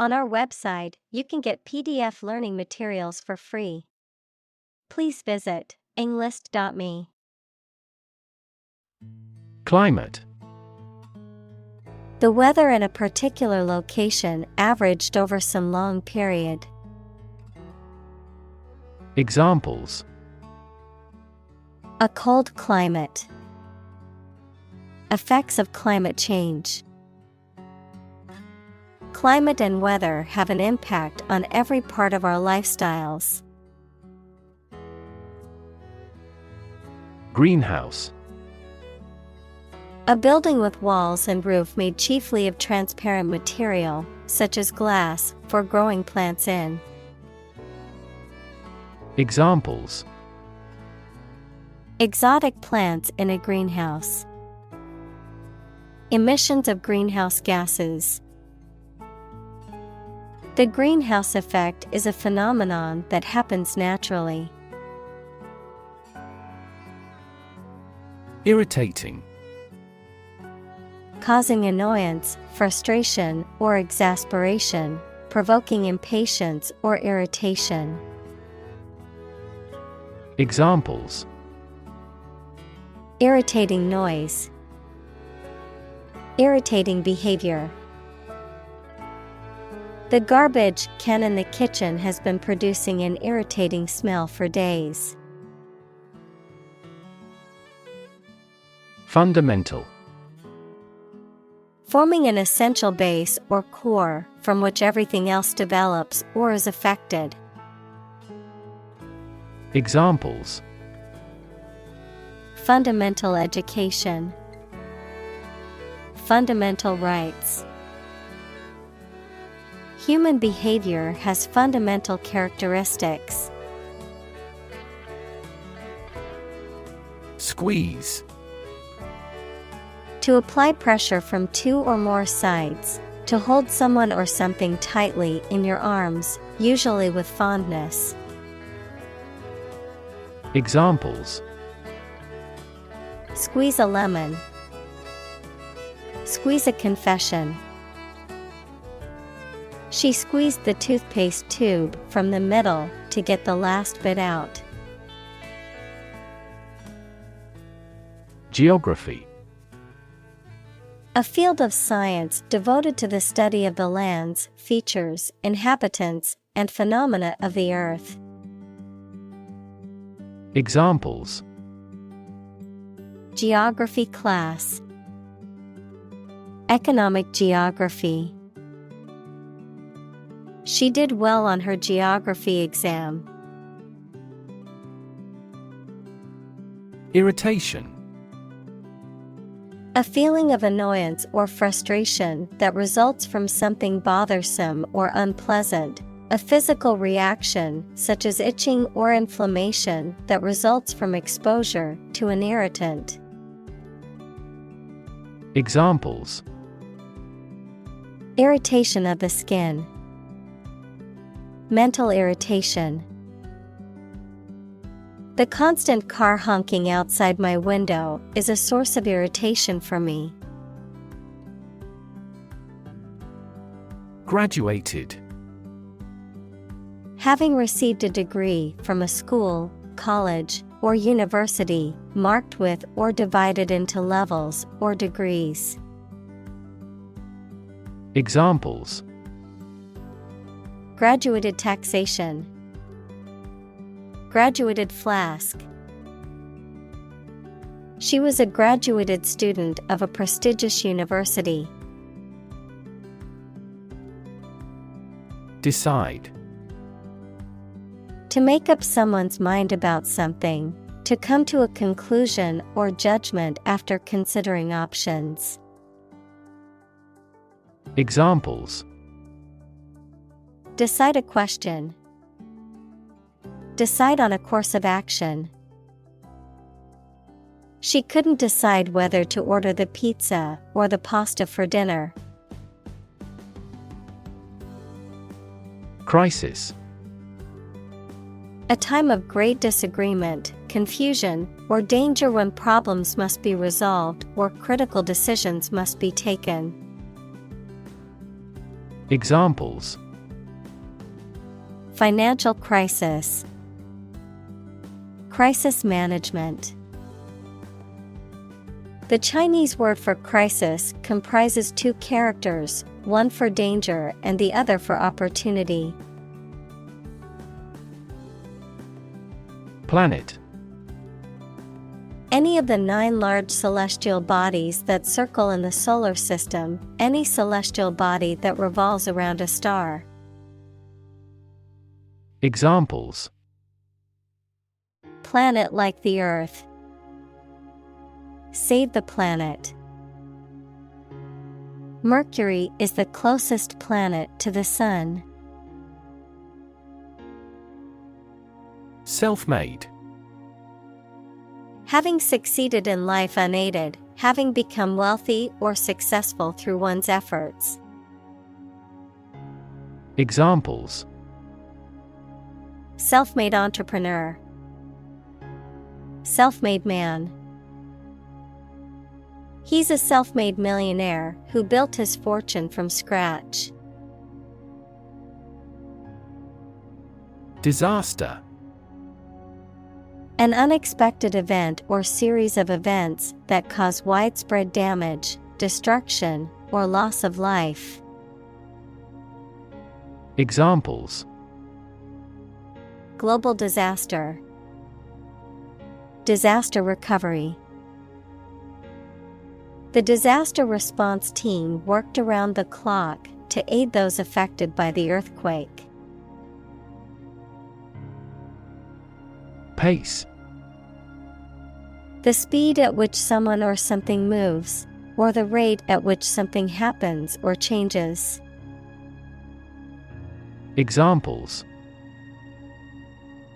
On our website, you can get PDF learning materials for free. Please visit englist.me. Climate. The weather in a particular location averaged over some long period. Examples: A cold climate. Effects of climate change. Climate and weather have an impact on every part of our lifestyles. Greenhouse. A building with walls and roof made chiefly of transparent material, such as glass, for growing plants in. Examples: Exotic plants in a greenhouse. Emissions of greenhouse gases. The greenhouse effect is a phenomenon that happens naturally. Irritating. Causing annoyance, frustration, or exasperation, provoking impatience or irritation. Examples: Irritating noise. Irritating behavior. The garbage can in the kitchen has been producing an irritating smell for days. Fundamental. Forming an essential base or core from which everything else develops or is affected. Examples: Fundamental education. Fundamental rights. Human behavior has fundamental characteristics. Squeeze. To apply pressure from two or more sides, to hold someone or something tightly in your arms, usually with fondness. Examples: Squeeze a lemon. Squeeze a confession. She squeezed the toothpaste tube from the middle to get the last bit out. Geography. A field of science devoted to the study of the lands, features, inhabitants, and phenomena of the earth. Examples: Geography class. Economic geography. She did well on her geography exam. Irritation. A feeling of annoyance or frustration that results from something bothersome or unpleasant, a physical reaction such as itching or inflammation that results from exposure to an irritant. Examples: Irritation of the skin. Mental irritation. The constant car honking outside my window is a source of irritation for me. Graduated. Having received a degree from a school, college, or university, marked with or divided into levels or degrees. Examples: Graduated taxation. Graduated flask. She was a graduated student of a prestigious university. Decide. To make up someone's mind about something, to come to a conclusion or judgment after considering options. Examples: Decide a question. Decide on a course of action. She couldn't decide whether to order the pizza or the pasta for dinner. Crisis. A time of great disagreement, confusion, or danger when problems must be resolved or critical decisions must be taken. Examples: financial crisis, crisis management. The Chinese word for crisis comprises two characters, one for danger and the other for opportunity. Planet. Any of the 9 large celestial bodies that circle in the solar system, any celestial body that revolves around a star. Examples: planet like the Earth, save the planet. Mercury is the closest planet to the Sun. Self-made. Having succeeded in life unaided, having become wealthy or successful through one's efforts. Examples: self-made entrepreneur, self-made man. He's a self-made millionaire who built his fortune from scratch. Disaster. An unexpected event or series of events that cause widespread damage, destruction, or loss of life. Examples: global disaster, disaster recovery. The disaster response team worked around the clock to aid those affected by the earthquake. Pace. The speed at which someone or something moves, or the rate at which something happens or changes. Examples: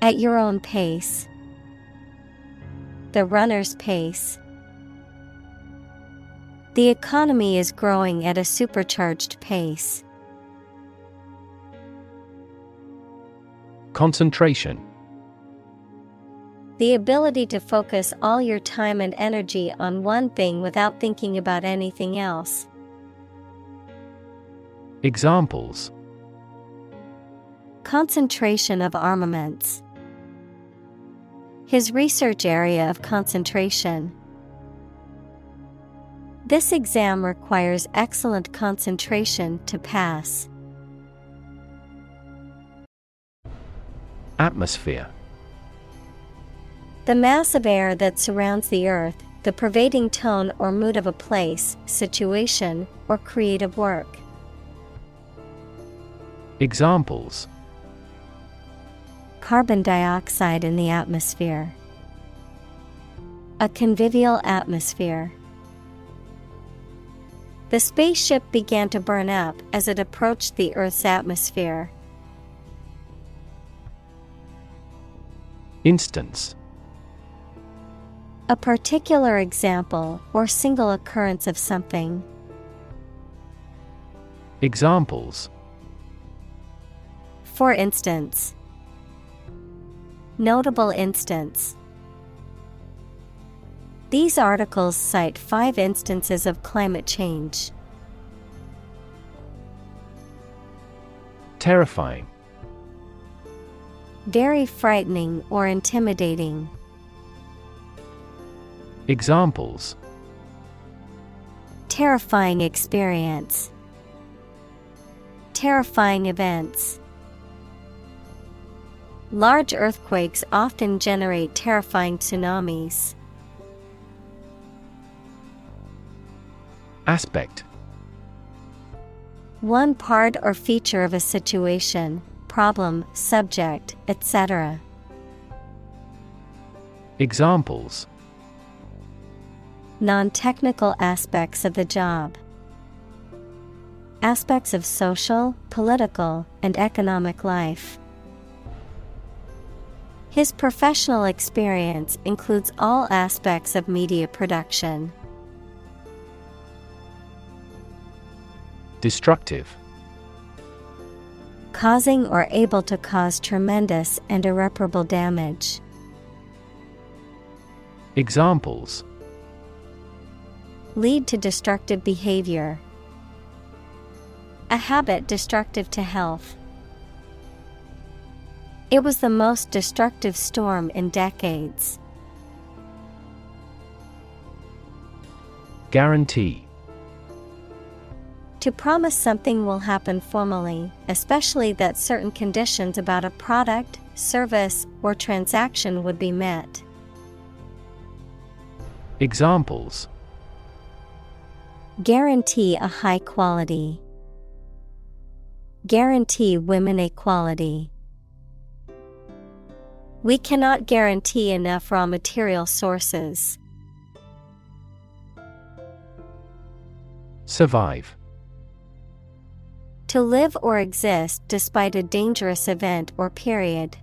at your own pace, the runner's pace. The economy is growing at a supercharged pace. Concentration. The ability to focus all your time and energy on one thing without thinking about anything else. Examples: concentration of armaments. His research area of concentration. This exam requires excellent concentration to pass. Atmosphere. The mass of air that surrounds the earth, the pervading tone or mood of a place, situation, or creative work. Examples: carbon dioxide in the atmosphere. A convivial atmosphere. The spaceship began to burn up as it approached the Earth's atmosphere. Instance. A particular example or single occurrence of something. Examples: for instance. Notable instance. These articles cite 5 instances of climate change. Terrifying. Very frightening or intimidating. Examples: terrifying experience. Terrifying events. Large earthquakes often generate terrifying tsunamis. Aspect. One part or feature of a situation, problem, subject, etc. Examples: non-technical aspects of the job. Aspects of social, political, and economic life. His professional experience includes all aspects of media production. Destructive. Causing or able to cause tremendous and irreparable damage. Examples: lead to destructive behavior. A habit destructive to health. It was the most destructive storm in decades. Guarantee. To promise something will happen formally, especially that certain conditions about a product, service, or transaction would be met. Examples: guarantee a high quality. Guarantee women equality. We cannot guarantee enough raw material sources. Survive. To live or exist despite a dangerous event or period.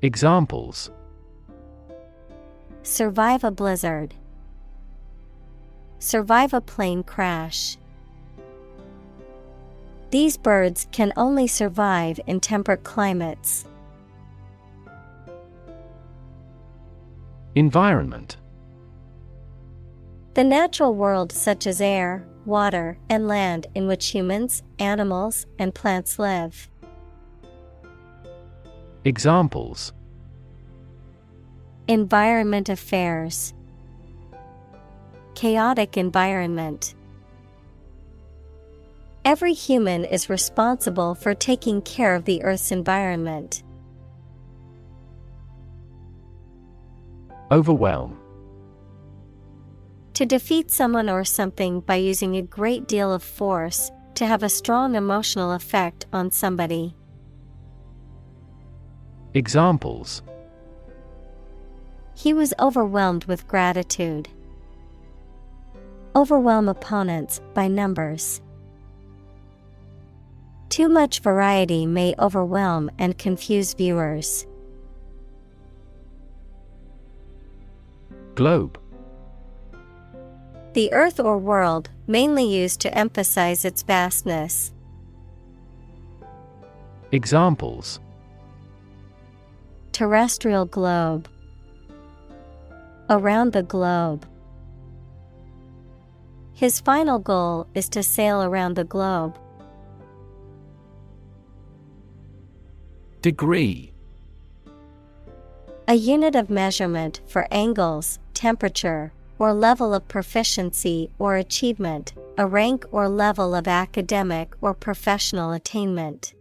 Examples: survive a blizzard. Survive a plane crash. These birds can only survive in temperate climates. Environment. The natural world such as air, water, and land in which humans, animals, and plants live. Examples: environment affairs. Chaotic environment. Every human is responsible for taking care of the Earth's environment. Overwhelm. To defeat someone or something by using a great deal of force, to have a strong emotional effect on somebody. Examples: he was overwhelmed with gratitude. Overwhelm opponents by numbers. Too much variety may overwhelm and confuse viewers. Globe. The earth or world, mainly used to emphasize its vastness. Examples: terrestrial globe. Around the globe. His final goal is to sail around the globe. Degree. A unit of measurement for angles, temperature, or level of proficiency or achievement, a rank or level of academic or professional attainment.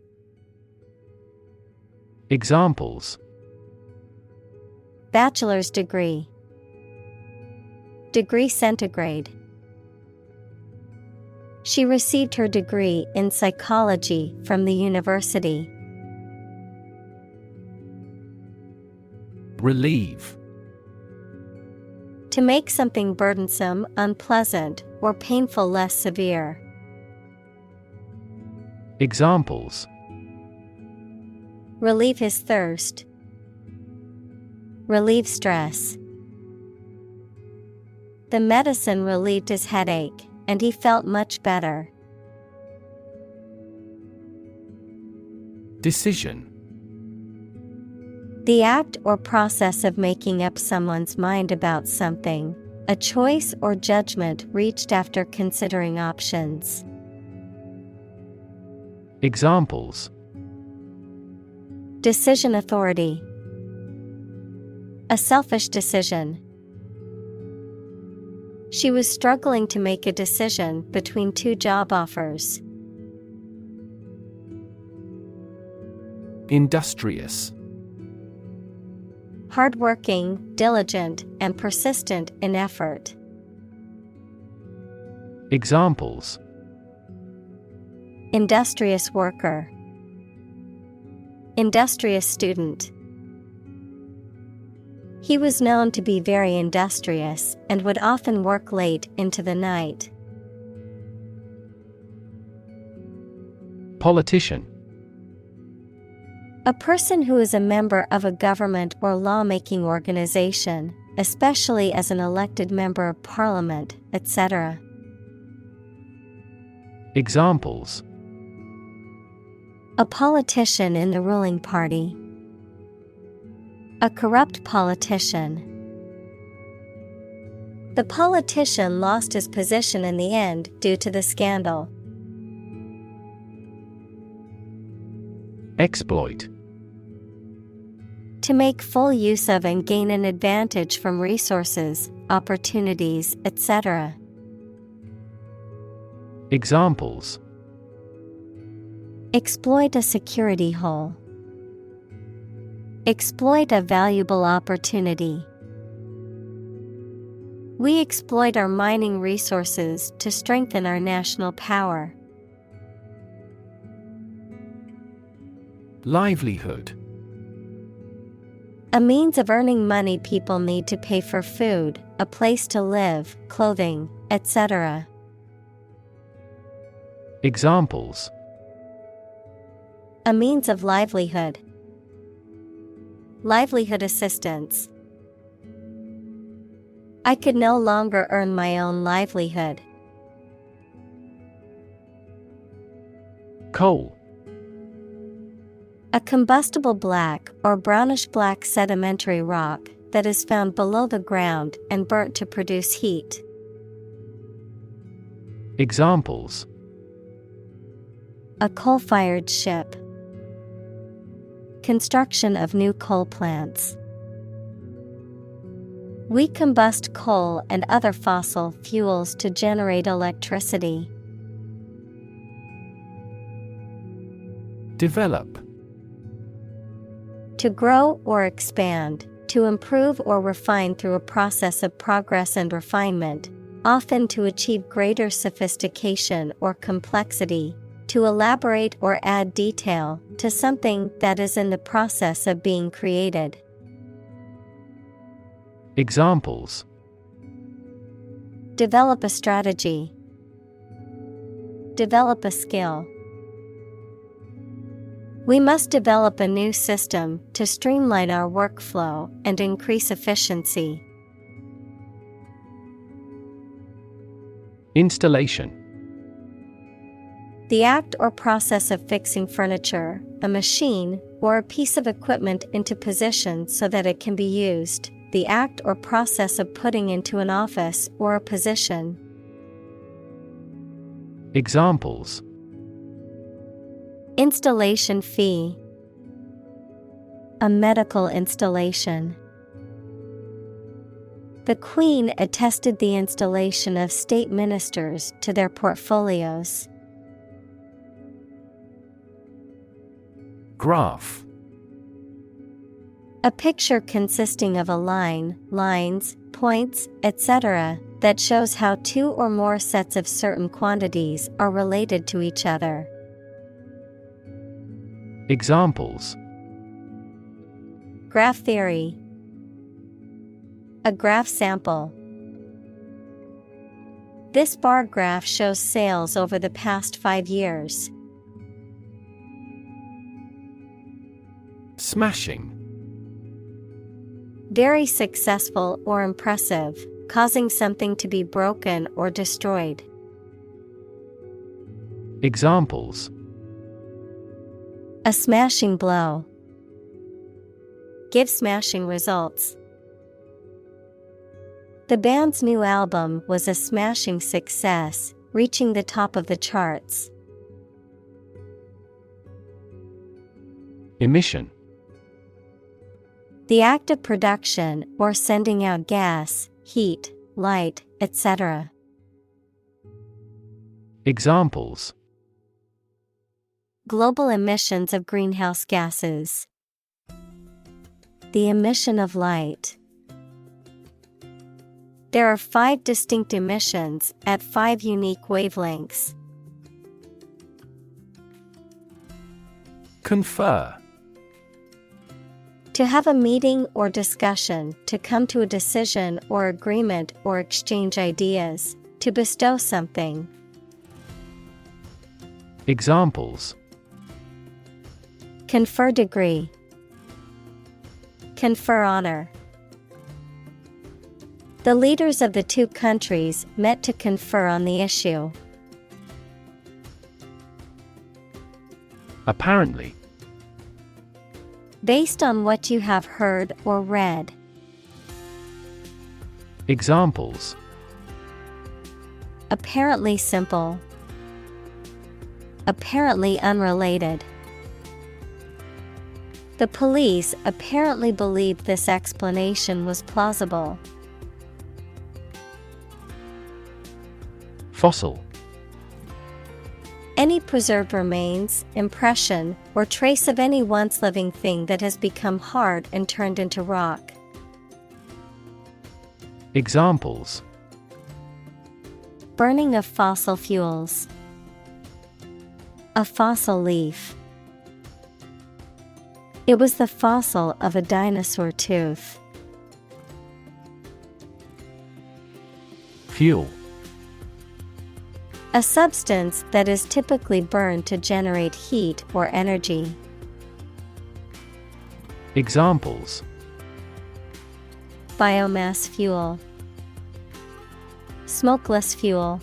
Examples: bachelor's degree. Degree centigrade. She received her degree in psychology from the university. Relieve. To make something burdensome, unpleasant, or painful less severe. Examples: relieve his thirst. Relieve stress. The medicine relieved his headache, and he felt much better. Decision. The act or process of making up someone's mind about something, a choice or judgment reached after considering options. Examples: decision authority. A selfish decision. She was struggling to make a decision between two job offers. Industrious. Hardworking, diligent, and persistent in effort. Examples: industrious worker. Industrious student. He was known to be very industrious and would often work late into the night. Politician. A person who is a member of a government or lawmaking organization, especially as an elected member of parliament, etc. Examples: a politician in the ruling party. A corrupt politician. The politician lost his position in the end due to the scandal. Exploit. To make full use of and gain an advantage from resources, opportunities, etc. Examples: exploit a security hole. Exploit a valuable opportunity. We exploit our mining resources to strengthen our national power. Livelihood. A means of earning money people need to pay for food, a place to live, clothing, etc. Examples: a means of livelihood. Livelihood assistance. I could no longer earn my own livelihood. Coal. A combustible black or brownish-black sedimentary rock that is found below the ground and burnt to produce heat. Examples: a coal-fired ship. Construction of new coal plants. We combust coal and other fossil fuels to generate electricity. Develop. To grow or expand, to improve or refine through a process of progress and refinement, often to achieve greater sophistication or complexity, to elaborate or add detail to something that is in the process of being created. Examples: develop a strategy. Develop a skill. We must develop a new system to streamline our workflow and increase efficiency. Installation. The act or process of fixing furniture, a machine, or a piece of equipment into position so that it can be used. The act or process of putting into an office or a position. Examples: installation fee. A medical installation. The Queen attested the installation of state ministers to their portfolios. Graph. A picture consisting of a line, lines, points, etc., that shows how two or more sets of certain quantities are related to each other. Examples: graph theory. A graph sample. This bar graph shows sales over the past 5 years. Smashing. Very successful or impressive, causing something to be broken or destroyed. Examples: a smashing blow. Give smashing results. The band's new album was a smashing success, reaching the top of the charts. Emission. The act of production or sending out gas, heat, light, etc. Examples: global emissions of greenhouse gases. The emission of light. There are 5 distinct emissions at 5 unique wavelengths. Confer. To have a meeting or discussion, to come to a decision or agreement or exchange ideas, to bestow something. Examples: confer degree. Confer honor. The leaders of the 2 countries met to confer on the issue. Apparently. Based on what you have heard or read. Examples: apparently simple, apparently unrelated. The police apparently believed this explanation was plausible. Fossil: any preserved remains, impression, or trace of any once living thing that has become hard and turned into rock. Examples: burning of fossil fuels, a fossil leaf. It was the fossil of a dinosaur tooth. Fuel: a substance that is typically burned to generate heat or energy. Examples: biomass fuel, smokeless fuel.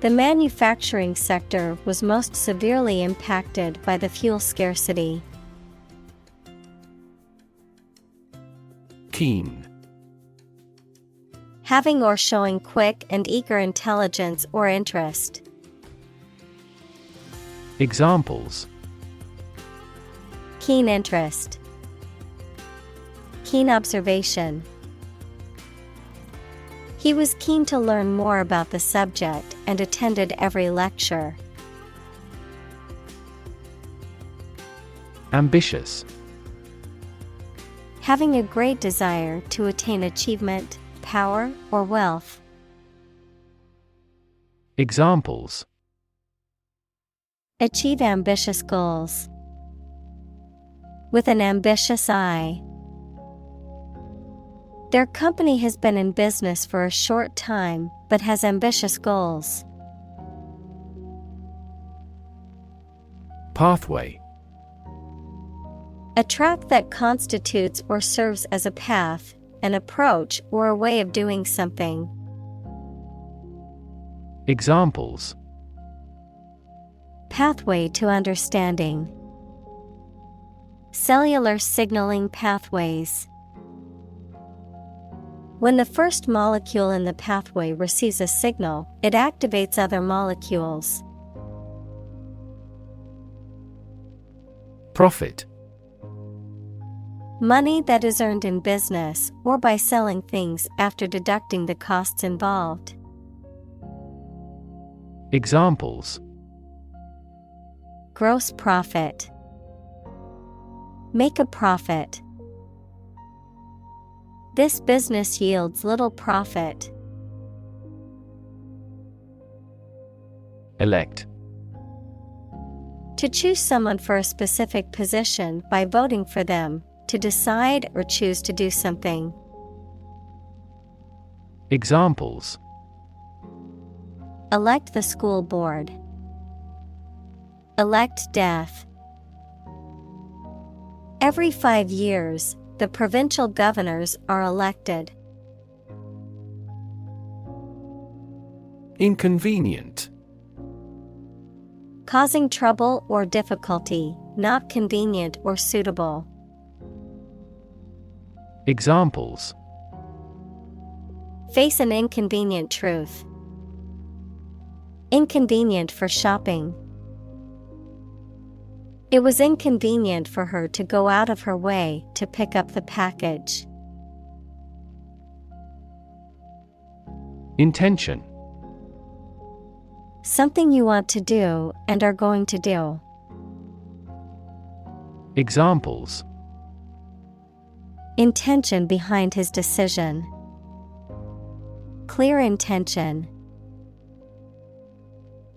The manufacturing sector was most severely impacted by the fuel scarcity. Keen: having or showing quick and eager intelligence or interest. Examples: keen interest, keen observation. He was keen to learn more about the subject and attended every lecture. Ambitious: having a great desire to attain achievement, power, or wealth. Examples: achieve ambitious goals. With an ambitious eye. Their company has been in business for a short time, but has ambitious goals. Pathway: a track that constitutes or serves as a path, an approach, or a way of doing something. Examples: pathway to understanding. Cellular signaling pathways. When the first molecule in the pathway receives a signal, it activates other molecules. Profit: money that is earned in business or by selling things after deducting the costs involved. Examples: gross profit. Make a profit. This business yields little profit. Elect: to choose someone for a specific position by voting for them, to decide or choose to do something. Examples: elect the school board. Elect death. Every 5 years, the provincial governors are elected. Inconvenient: causing trouble or difficulty, not convenient or suitable. Examples: face an inconvenient truth. Inconvenient for shopping. It was inconvenient for her to go out of her way to pick up the package. Intention: something you want to do and are going to do. Examples: intention behind his decision. Clear intention.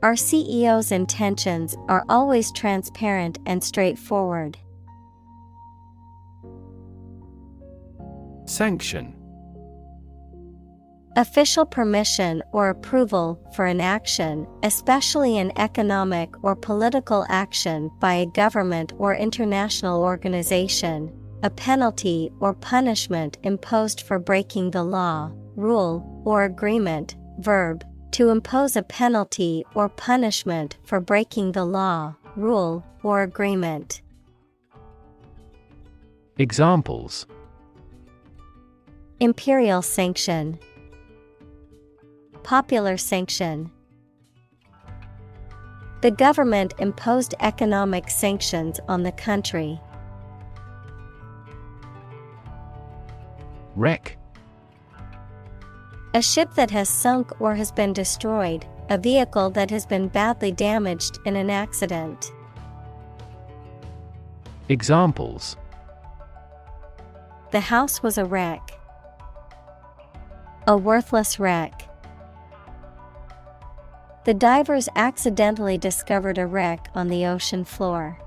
Our CEO's intentions are always transparent and straightforward. Sanction: official permission or approval for an action, especially an economic or political action by a government or international organization, a penalty or punishment imposed for breaking the law, rule, or agreement. Verb: to impose a penalty or punishment for breaking the law, rule, or agreement. Examples: Imperial sanction. Popular sanction. The government imposed economic sanctions on the country. Wreck. A ship that has sunk or has been destroyed, a vehicle that has been badly damaged in an accident. Examples: The house was a wreck. A worthless wreck. The divers accidentally discovered a wreck on the ocean floor.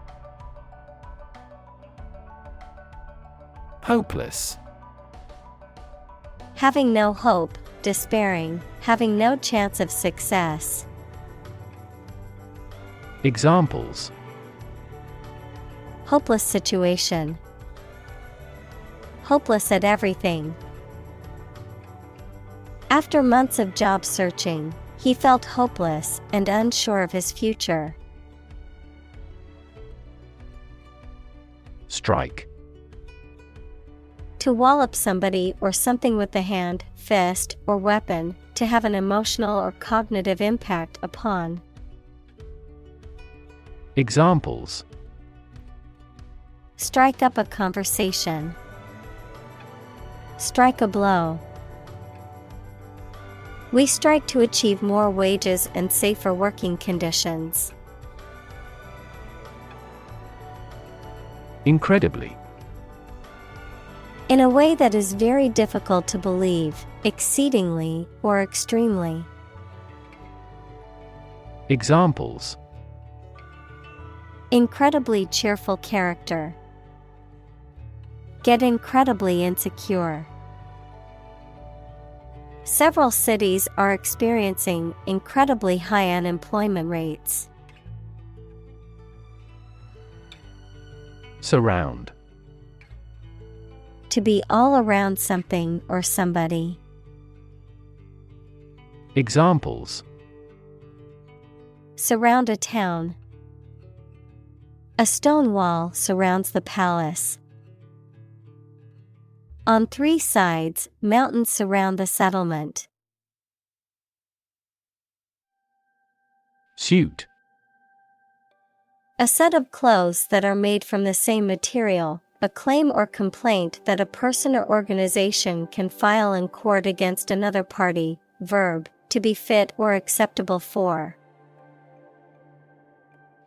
Hopeless. Having no hope, despairing, having no chance of success. Examples: Hopeless situation. Hopeless at everything. After months of job searching, he felt hopeless and unsure of his future. Strike. To wallop somebody or something with the hand, fist, or weapon, to have an emotional or cognitive impact upon. Examples: Strike up a conversation. Strike a blow. We strike to achieve more wages and safer working conditions. Incredibly. In a way that is very difficult to believe, exceedingly, or extremely. Examples: Incredibly cheerful character. Get incredibly insecure. Several cities are experiencing incredibly high unemployment rates. Surround. To be all around something or somebody. Examples: Surround a town. A stone wall surrounds the palace. On 3 sides, mountains surround the settlement. Suit. A set of clothes that are made from the same material, a claim or complaint that a person or organization can file in court against another party. Verb, to be fit or acceptable for.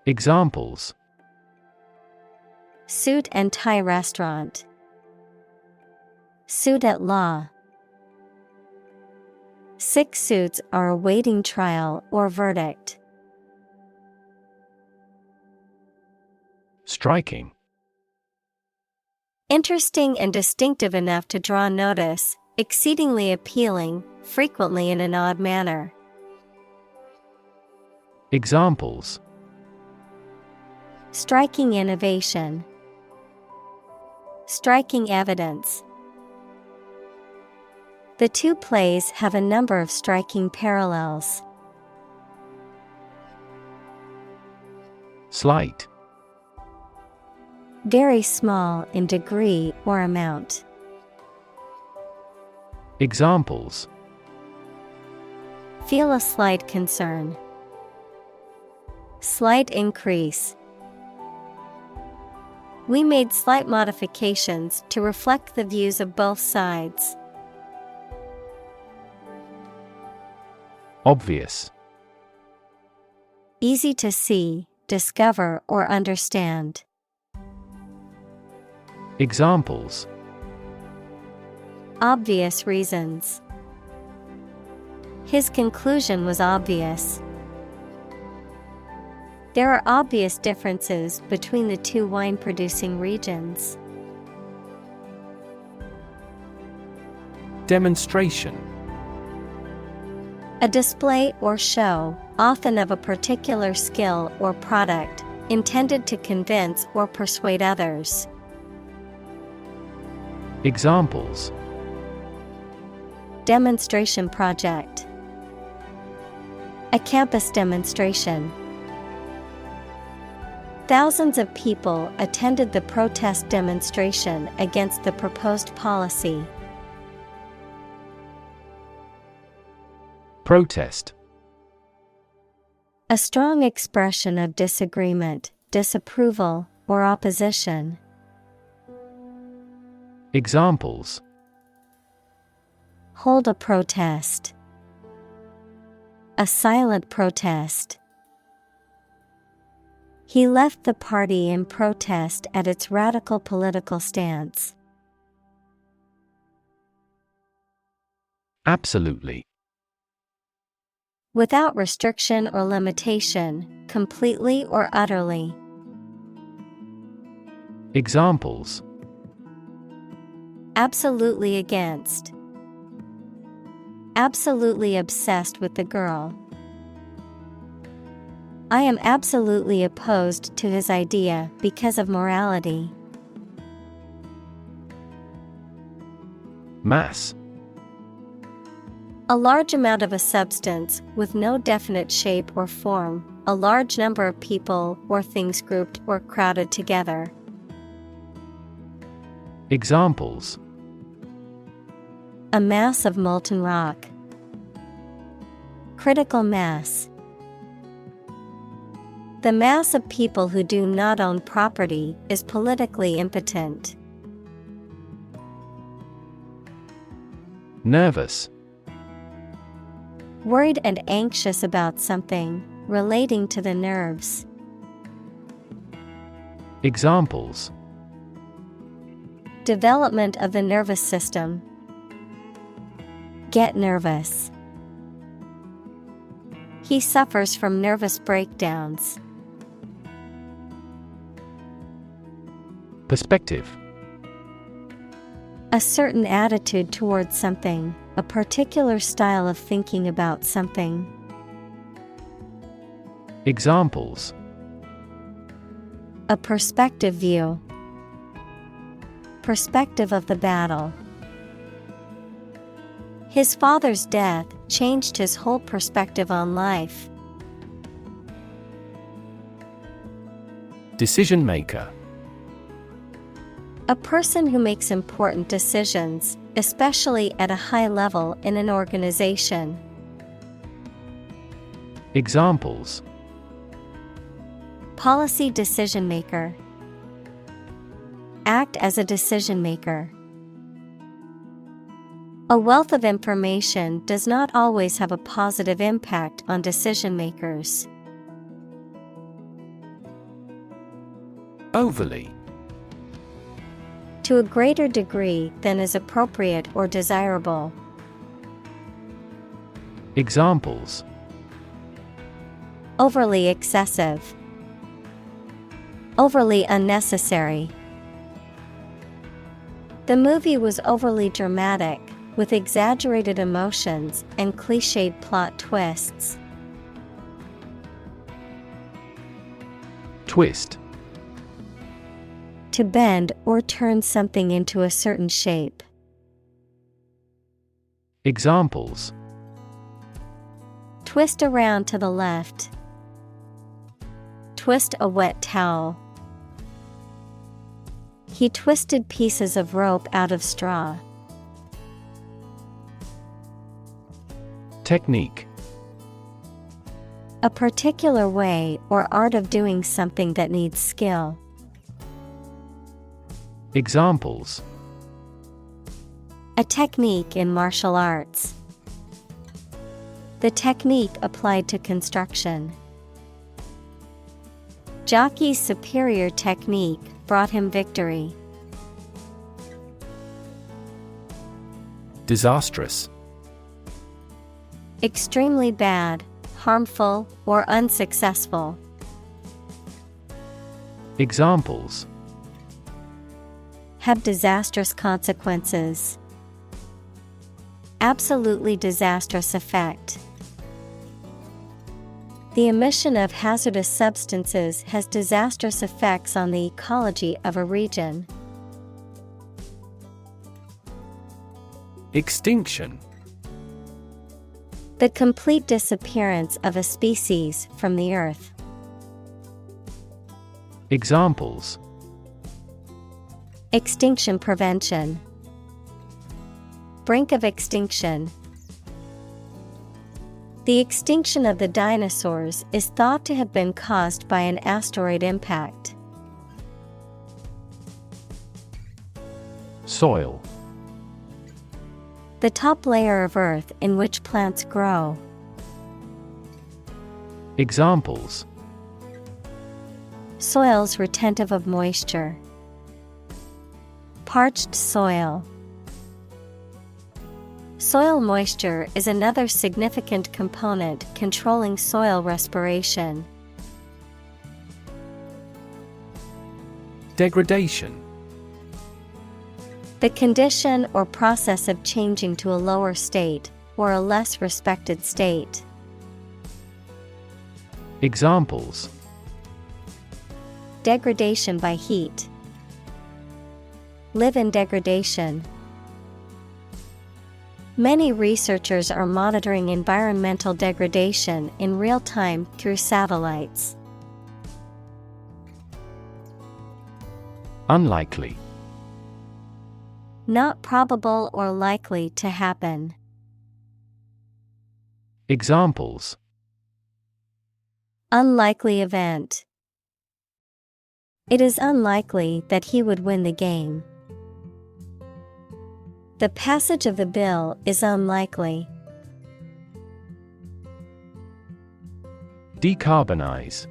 Examples: Suit and tie restaurant. Suit at law. 6 suits are awaiting trial or verdict. Striking. Interesting and distinctive enough to draw notice, exceedingly appealing, frequently in an odd manner. Examples: Striking innovation. Striking evidence. The 2 plays have a number of striking parallels. Slight. Very small in degree or amount. Examples: Feel a slight concern. Slight increase. We made slight modifications to reflect the views of both sides. Obvious. Easy to see, discover, or understand. Examples: Obvious reasons. His conclusion was obvious. There are obvious differences between the 2 wine-producing regions. Demonstration. A display or show, often of a particular skill or product, intended to convince or persuade others. Examples: Demonstration project. A campus demonstration. Thousands of people attended the protest demonstration against the proposed policy. Protest. A strong expression of disagreement, disapproval, or opposition. Examples: Hold a protest. A silent protest. He left the party in protest at its radical political stance. Absolutely. Without restriction or limitation, completely or utterly. Examples: Absolutely against. Absolutely obsessed with the girl. I am absolutely opposed to his idea because of morality. Mass. A large amount of a substance with no definite shape or form, a large number of people or things grouped or crowded together. Examples: A mass of molten rock. Critical mass. The mass of people who do not own property is politically impotent. Nervous. Worried and anxious about something, relating to the nerves. Examples: Development of the nervous system. Get nervous. He suffers from nervous breakdowns. Perspective. A certain attitude towards something, a particular style of thinking about something. Examples: A perspective view. Perspective of the battle. His father's death changed his whole perspective on life. Decision maker. A person who makes important decisions, especially at a high level in an organization. Examples: Policy decision maker. Act as a decision maker. A wealth of information does not always have a positive impact on decision makers. Overly. To a greater degree than is appropriate or desirable. Examples: Overly excessive. Overly unnecessary. The movie was overly dramatic, with exaggerated emotions and cliched plot twists. Twist. To bend or turn something into a certain shape. Examples: Twist around to the left. Twist a wet towel. He twisted pieces of rope out of straw. Technique. A particular way or art of doing something that needs skill. Examples: A technique in martial arts. The technique applied to construction. Jockey's superior technique brought him victory. Disastrous. Extremely bad, harmful, or unsuccessful. Examples: Have disastrous consequences. Absolutely disastrous effect. The emission of hazardous substances has disastrous effects on the ecology of a region. Extinction. The complete disappearance of a species from the earth. Examples: Extinction prevention. Brink of extinction. The extinction of the dinosaurs is thought to have been caused by an asteroid impact. Soil. The top layer of earth in which plants grow. Examples: Soils retentive of moisture. Parched soil. Soil moisture is another significant component controlling soil respiration. Degradation. The condition or process of changing to a lower state, or a less respected state. Examples: Degradation by heat. Live in degradation. Many researchers are monitoring environmental degradation in real time through satellites. Unlikely. Not probable or likely to happen. Examples: Unlikely event. It is unlikely that he would win the game. The passage of the bill is unlikely. Decarbonize.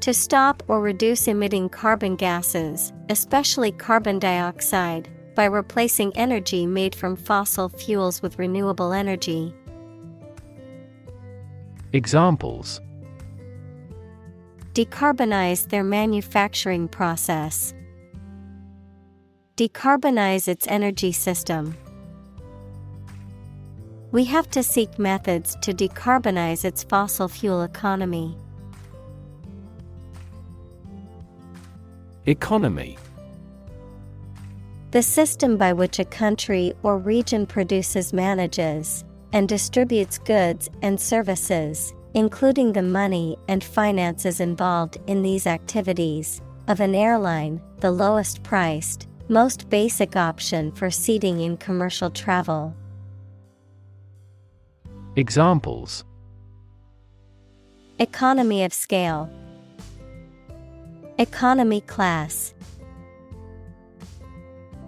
To stop or reduce emitting carbon gases, especially carbon dioxide, by replacing energy made from fossil fuels with renewable energy. Examples: Decarbonize their manufacturing process. Decarbonize its energy system. We have to seek methods to decarbonize its fossil fuel economy. Economy. The system by which a country or region produces, manages, and distributes goods and services, including the money and finances involved in these activities, of an airline, the lowest priced, most basic option for seating in commercial travel. Examples: Economy of scale. Economy class.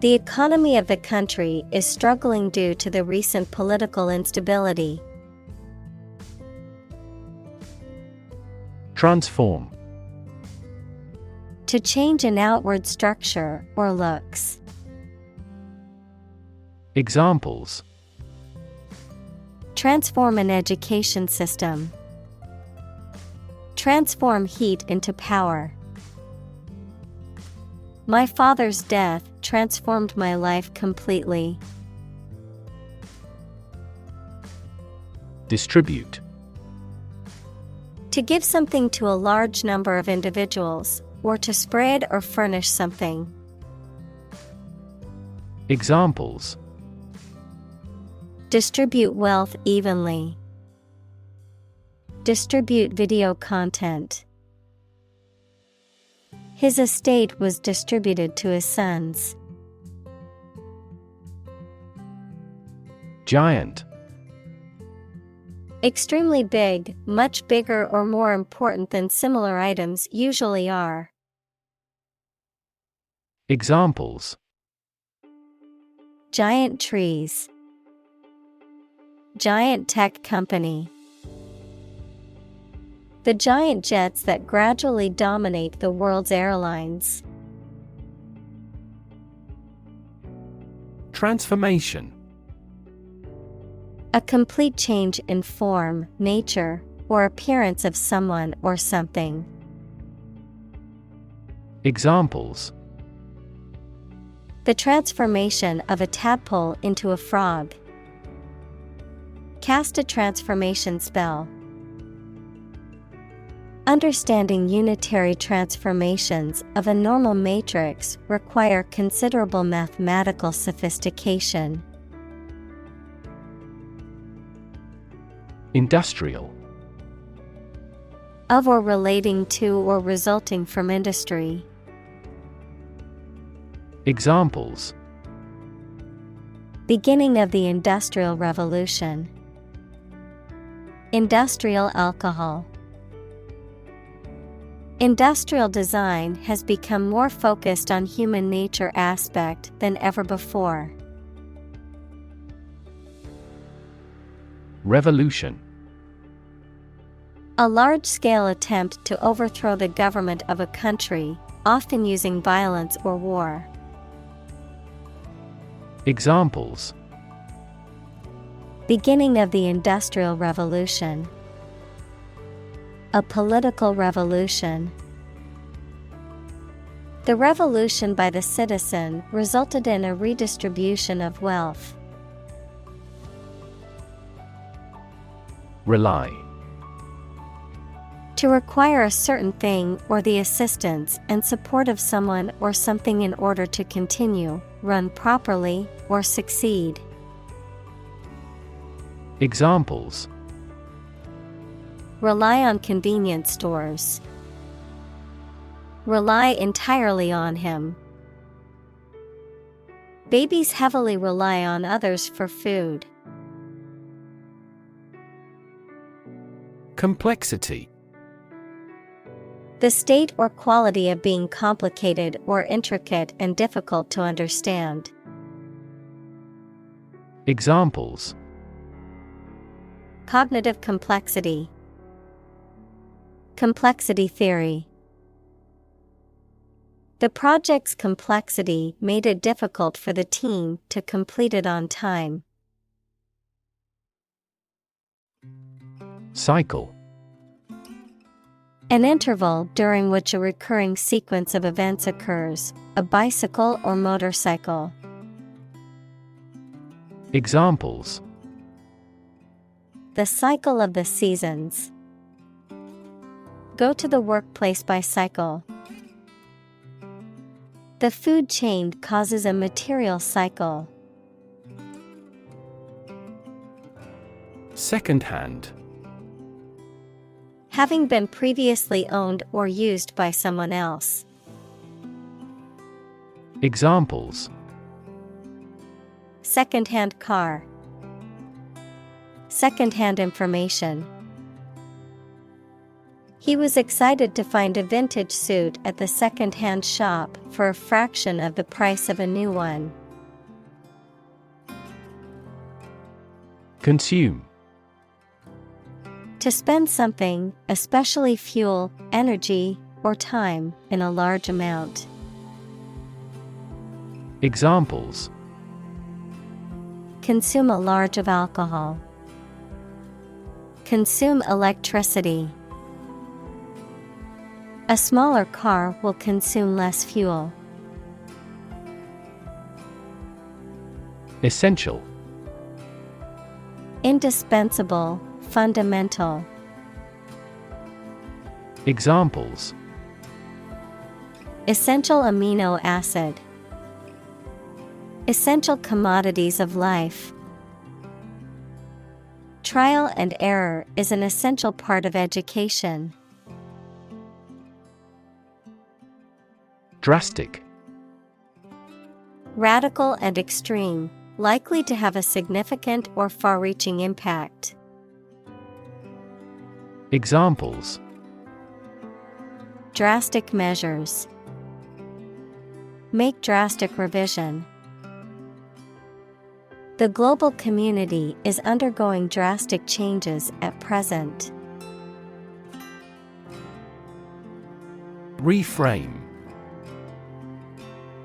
The economy of the country is struggling due to the recent political instability. Transform. To change an outward structure or looks. Examples: Transform an education system. Transform heat into power. My father's death transformed my life completely. Distribute. To give something to a large number of individuals, or to spread or furnish something. Examples: Distribute wealth evenly. Distribute video content. His estate was distributed to his sons. Giant. Extremely big, much bigger or more important than similar items usually are. Examples: Giant trees. Giant tech company. The giant jets that gradually dominate the world's airlines. Transformation. A complete change in form, nature, or appearance of someone or something. Examples: The transformation of a tadpole into a frog. Cast a transformation spell. Understanding unitary transformations of a normal matrix require considerable mathematical sophistication. Industrial. Of or relating to or resulting from industry. Examples: Beginning of the Industrial Revolution. Industrial alcohol. Industrial design has become more focused on human nature aspect than ever before. Revolution. A large-scale attempt to overthrow the government of a country, often using violence or war. Examples: Beginning of the Industrial Revolution. A political revolution. The revolution by the citizen resulted in a redistribution of wealth. Rely. To require a certain thing or the assistance and support of someone or something in order to continue, run properly, or succeed. Examples: Rely on convenience stores. Rely entirely on him. Babies heavily rely on others for food. Complexity. The state or quality of being complicated or intricate and difficult to understand. Examples: Cognitive complexity. Complexity theory. The project's complexity made it difficult for the team to complete it on time. Cycle. An interval during which a recurring sequence of events occurs, a bicycle or motorcycle. Examples: The cycle of the seasons. Go to the workplace by cycle. The food chain causes a material cycle. Second-hand. Having been previously owned or used by someone else. Examples: Second-hand car. Second-hand information. He was excited to find a vintage suit at the second-hand shop for a fraction of the price of a new one. Consume. To spend something, especially fuel, energy, or time, in a large amount. Examples: Consume a large of alcohol. Consume electricity. A smaller car will consume less fuel. Essential. Indispensable, fundamental. Examples: Essential amino acid. Essential commodities of life. Trial and error is an essential part of education. Drastic. Radical and extreme, likely to have a significant or far-reaching impact. Examples: Drastic measures. Make drastic revision. The global community is undergoing drastic changes at present. Reframe.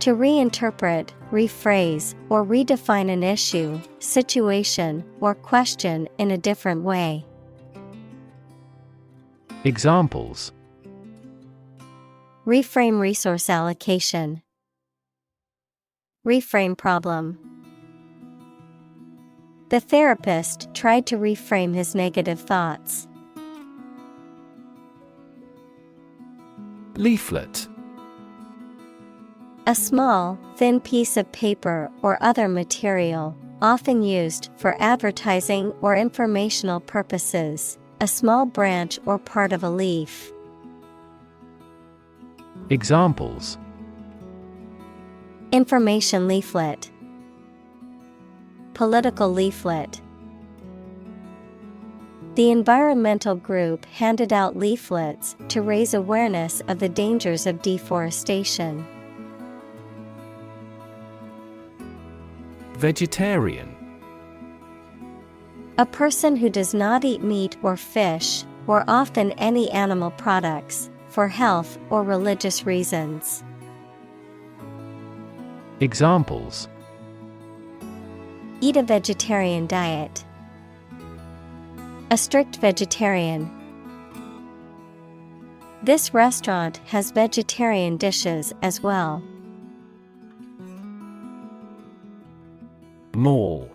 To reinterpret, rephrase, or redefine an issue, situation, or question in a different way. Examples: Reframe resource allocation. Reframe problem. The therapist tried to reframe his negative thoughts. Leaflet. A small, thin piece of paper or other material, often used for advertising or informational purposes, a small branch or part of a leaf. Examples: Information leaflet. Political leaflet. The environmental group handed out leaflets to raise awareness of the dangers of deforestation. Vegetarian. A person who does not eat meat or fish, or often any animal products, for health or religious reasons. Examples: Eat a vegetarian diet. A strict vegetarian. This restaurant has vegetarian dishes as well. Mall.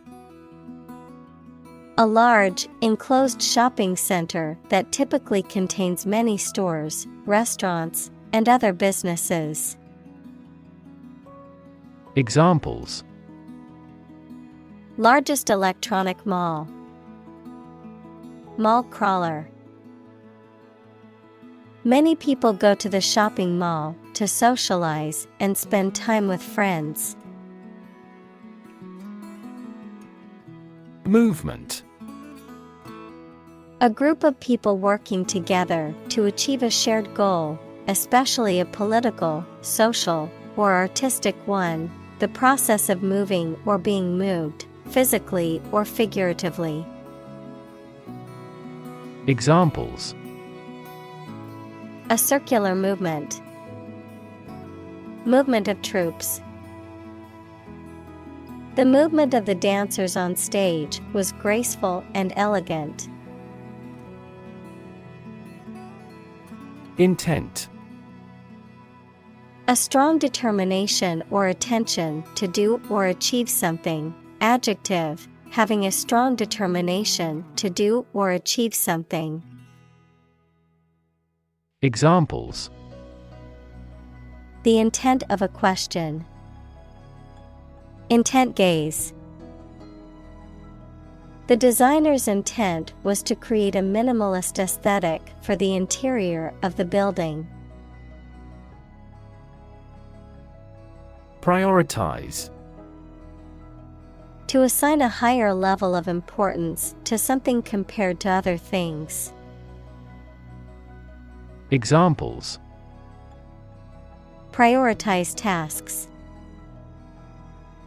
A large, enclosed shopping center that typically contains many stores, restaurants, and other businesses. Examples: Largest electronic mall. Mall crawler. Many people go to the shopping mall to socialize and spend time with friends. Movement. A group of people working together to achieve a shared goal, especially a political, social, or artistic one, the process of moving or being moved, physically or figuratively. Examples: A circular movement. Movement of troops. The movement of the dancers on stage was graceful and elegant. Intent. A strong determination or attention to do or achieve something. Adjective, having a strong determination to do or achieve something. Examples: The intent of a question. Intent gaze. The designer's intent was to create a minimalist aesthetic for the interior of the building. Prioritize. To assign a higher level of importance to something compared to other things. Examples: Prioritize tasks.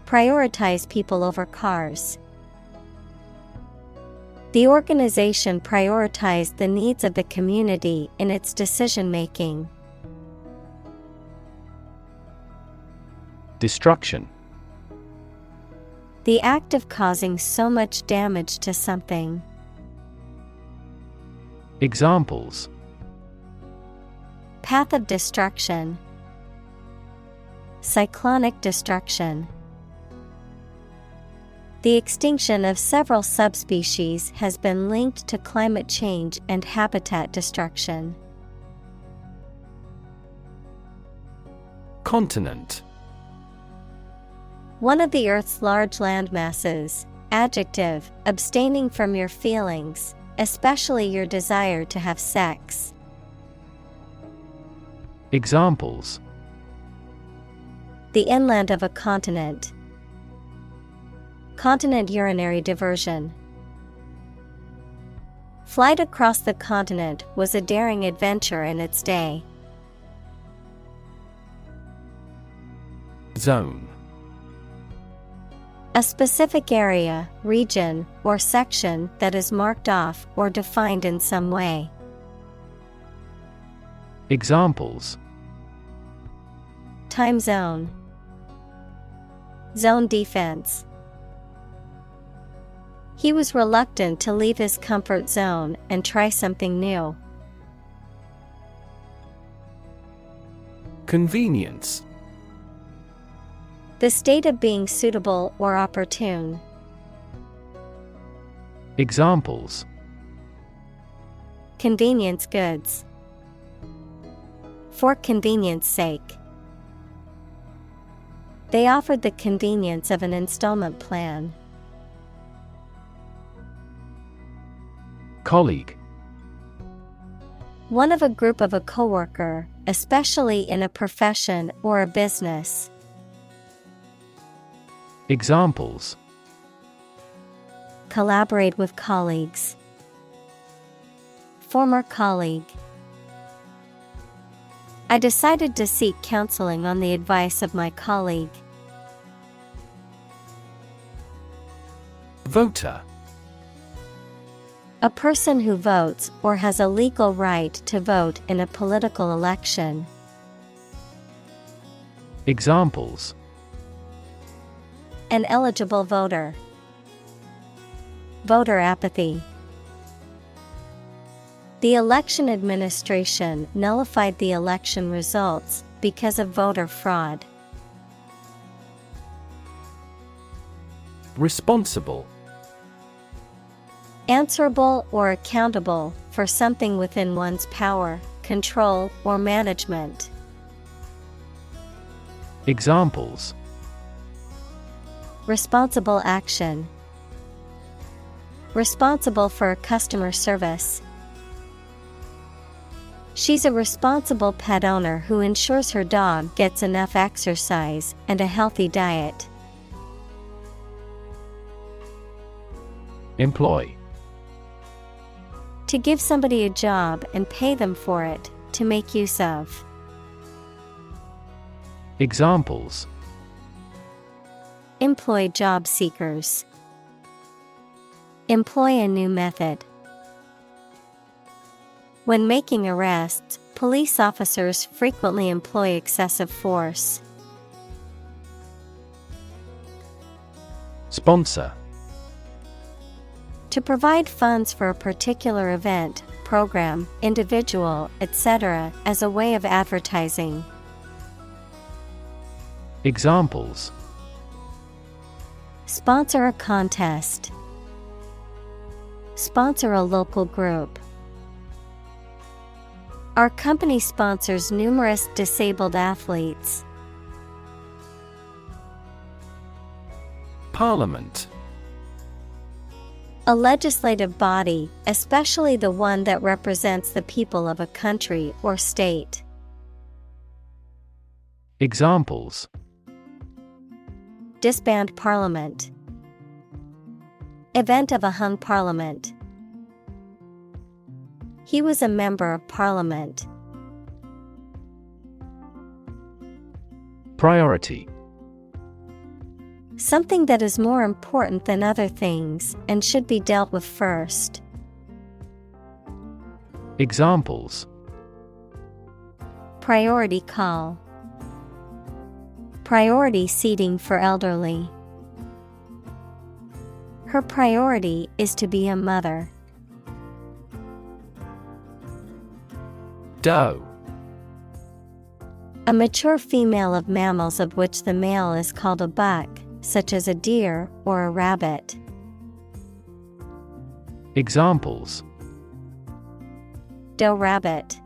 Prioritize people over cars. The organization prioritized the needs of the community in its decision-making. Destruction. The act of causing so much damage to something. Examples: Path of destruction. Cyclonic destruction. The extinction of several subspecies has been linked to climate change and habitat destruction. Continent. One of the Earth's large landmasses. Adjective, abstaining from your feelings, especially your desire to have sex. Examples: The inland of a continent. Continent urinary diversion. Flight across the continent was a daring adventure in its day. Zone. A specific area, region, or section that is marked off or defined in some way. Examples: Time zone. Zone defense. He was reluctant to leave his comfort zone and try something new. Convenience. The state of being suitable or opportune. Examples: Convenience goods. For convenience sake. They offered the convenience of an installment plan. Colleague. One of a group of a coworker, especially in a profession or a business. Examples: Collaborate with colleagues. Former colleague. I decided to seek counseling on the advice of my colleague. Voter. A person who votes or has a legal right to vote in a political election. Examples: An eligible voter. Voter apathy. The election administration nullified the election results because of voter fraud. Responsible. Answerable or accountable for something within one's power, control, or management. Examples: Responsible action. Responsible for customer service. She's a responsible pet owner who ensures her dog gets enough exercise and a healthy diet. Employ. To give somebody a job and pay them for it, to make use of. Examples: Employ job seekers. Employ a new method. When making arrests, police officers frequently employ excessive force. Sponsor. To provide funds for a particular event, program, individual, etc., as a way of advertising. Examples: Sponsor a contest. Sponsor a local group. Our company sponsors numerous disabled athletes. Parliament. A legislative body, especially the one that represents the people of a country or state. Examples: Disband parliament. Event of a hung parliament. He was a member of parliament. Priority. Something that is more important than other things and should be dealt with first. Examples: Priority call. Priority seating for elderly. Her priority is to be a mother. Doe. A mature female of mammals of which the male is called a buck, such as a deer or a rabbit. Examples: Doe rabbit.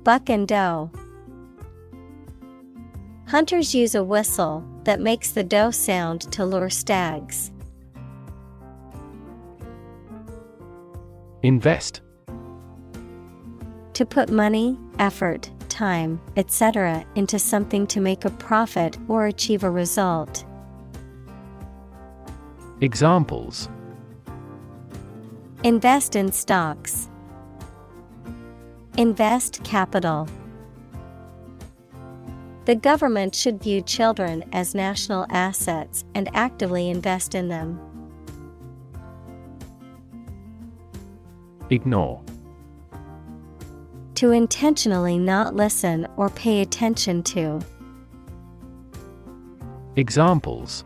Buck and doe. Hunters use a whistle that makes the doe sound to lure stags. Invest. To put money, effort, time, etc. into something to make a profit or achieve a result. Examples: Invest in stocks. Invest capital. The government should view children as national assets and actively invest in them. Ignore. To intentionally not listen or pay attention to. Examples: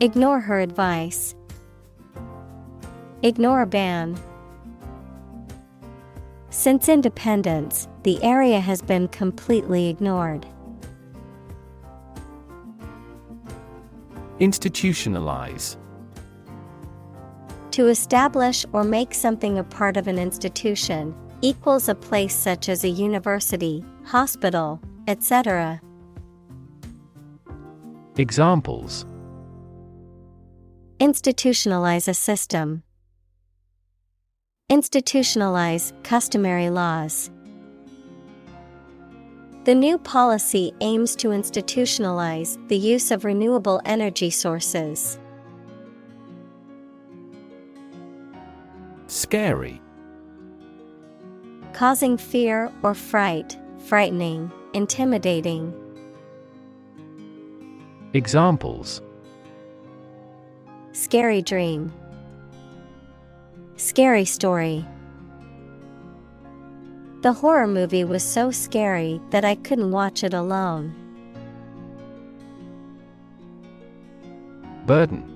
Ignore her advice. Ignore a ban. Since independence, the area has been completely ignored. Institutionalize. To establish or make something a part of an institution, equals a place such as a university, hospital, etc. Examples: Institutionalize a system. Institutionalize customary laws. The new policy aims to institutionalize the use of renewable energy sources. Scary. Causing fear or fright, frightening, intimidating. Examples: Scary dream. Scary story. The horror movie was so scary that I couldn't watch it alone. Burden.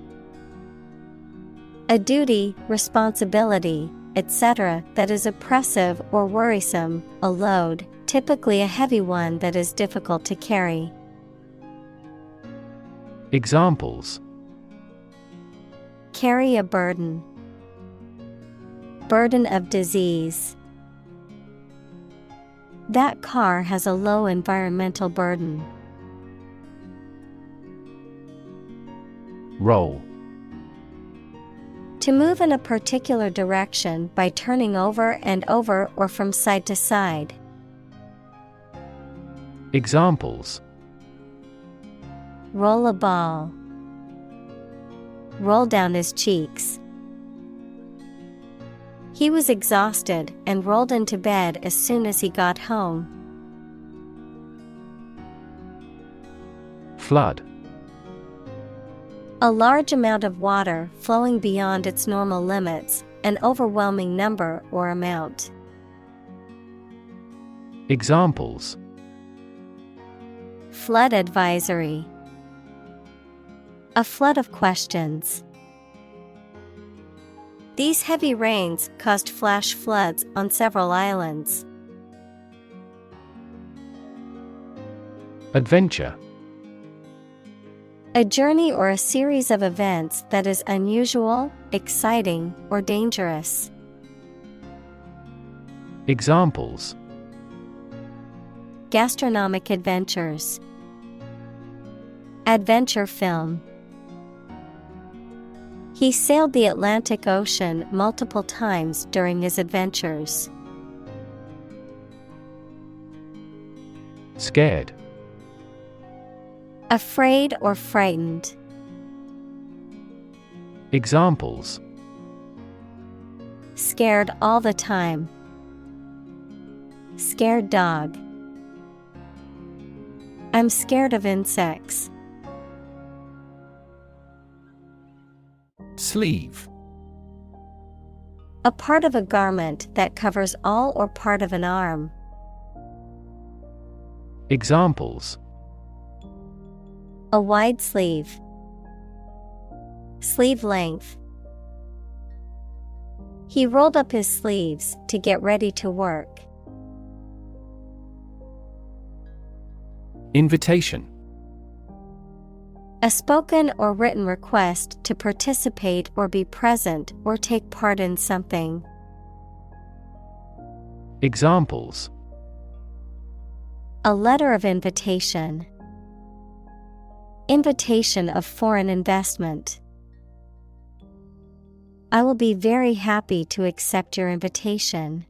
A duty, responsibility, etc. that is oppressive or worrisome, a load, typically a heavy one that is difficult to carry. Examples: Carry a burden. Burden of disease. That car has a low environmental burden. Roll. To move in a particular direction by turning over and over or from side to side. Examples: Roll a ball. Roll down his cheeks. He was exhausted and rolled into bed as soon as he got home. Flood. A large amount of water flowing beyond its normal limits, an overwhelming number or amount. Examples: Flood advisory. A flood of questions. These heavy rains caused flash floods on several islands. Adventure. A journey or a series of events that is unusual, exciting, or dangerous. Examples: Gastronomic adventures. Adventure film. He sailed the Atlantic Ocean multiple times during his adventures. Scared. Afraid or frightened. Examples: Scared all the time. Scared dog. I'm scared of insects. Sleeve. A part of a garment that covers all or part of an arm. Examples: A wide sleeve. Sleeve length. He rolled up his sleeves to get ready to work. Invitation. A spoken or written request to participate or be present or take part in something. Examples: A letter of invitation. Invitation of foreign investment. I will be very happy to accept your invitation.